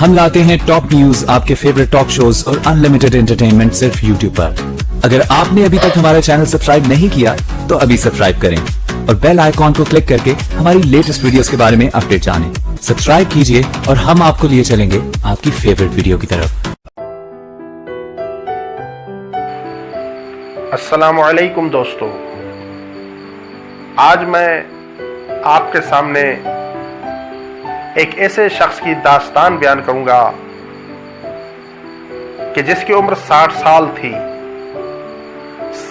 ہم لاتے ہیں ٹاپ نیوز، آپ کے فیوریٹ ٹاک شوز اور انلمیٹڈ انٹرٹینمنٹ صرف یوٹیوب پر۔ اگر آپ نے ابھی تک ہمارا چینل سبسکرائب نہیں کیا تو ابھی سبسکرائب کریں اور بیل آئیکن کو کلک کر کے ہماری لیٹسٹ ویڈیوز کے بارے میں اپڈیٹ جانیں۔ سبسکرائب کیجئے اور ہم آپ کو لیے چلیں گے آپ کی فیوریٹ ویڈیو کی طرف۔ السلام علیکم دوستو، آج میں آپ کے سامنے ایک ایسے شخص کی داستان بیان کروں گا کہ جس کی عمر 60 سال تھی۔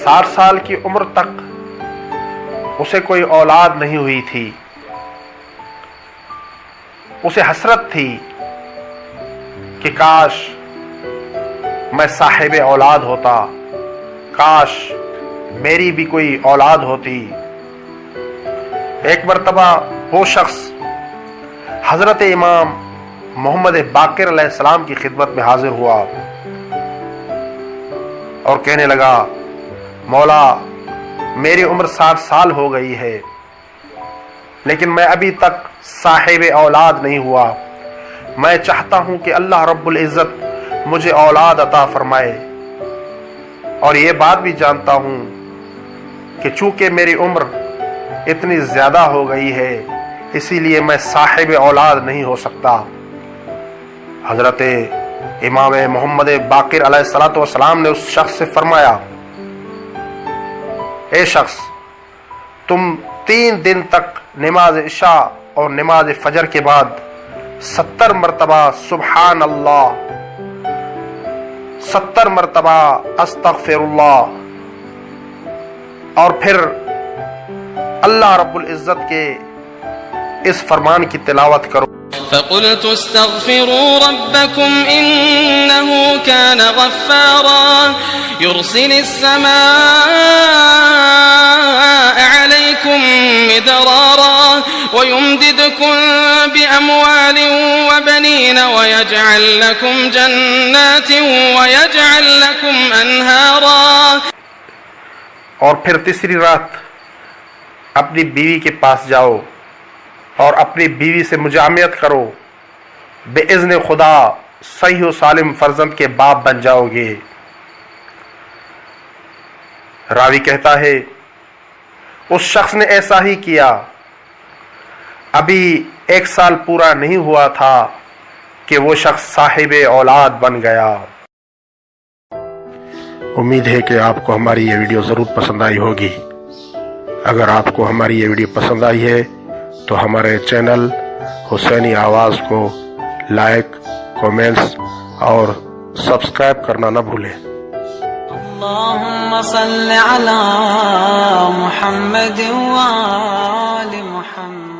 60 سال کی عمر تک اسے کوئی اولاد نہیں ہوئی تھی۔ اسے حسرت تھی کہ کاش میں صاحب اولاد ہوتا، کاش میری بھی کوئی اولاد ہوتی۔ ایک مرتبہ وہ شخص حضرت امام محمد باقر علیہ السلام کی خدمت میں حاضر ہوا اور کہنے لگا، مولا میری عمر 60 سال ہو گئی ہے لیکن میں ابھی تک صاحب اولاد نہیں ہوا۔ میں چاہتا ہوں کہ اللہ رب العزت مجھے اولاد عطا فرمائے، اور یہ بات بھی جانتا ہوں کہ چونکہ میری عمر اتنی زیادہ ہو گئی ہے اسی لیے میں صاحب اولاد نہیں ہو سکتا۔ حضرت امام محمد باقر علیہ السلام نے اس شخص سے فرمایا، اے شخص، تم 3 دن تک نماز عشاء اور نماز فجر کے بعد 70 مرتبہ سبحان اللہ، 70 مرتبہ استغفر اللہ، اور پھر اللہ رب العزت کے اس فرمان کی تلاوت کرو۔ فقلت استغفروا ربكم إنه كان غفارا يرسل السماء عليكم مدرارا ويمددكم بأموال وبنين ويجعل لكم جنات ويجعل لكم أنهارا۔ اور پھر تیسری رات اپنی بیوی کے پاس جاؤ اور اپنی بیوی سے مجامعت کرو، بے اذن خدا صحیح و سالم فرزند کے باپ بن جاؤ گے۔ راوی کہتا ہے اس شخص نے ایسا ہی کیا۔ ابھی 1 سال پورا نہیں ہوا تھا کہ وہ شخص صاحب اولاد بن گیا۔ امید ہے کہ آپ کو ہماری یہ ویڈیو ضرور پسند آئی ہوگی۔ اگر آپ کو ہماری یہ ویڈیو پسند آئی ہے تو ہمارے چینل حسینی آواز کو لائک، کومنٹس اور سبسکرائب کرنا نہ بھولیں۔ اللهم صل على محمد وآل محمد۔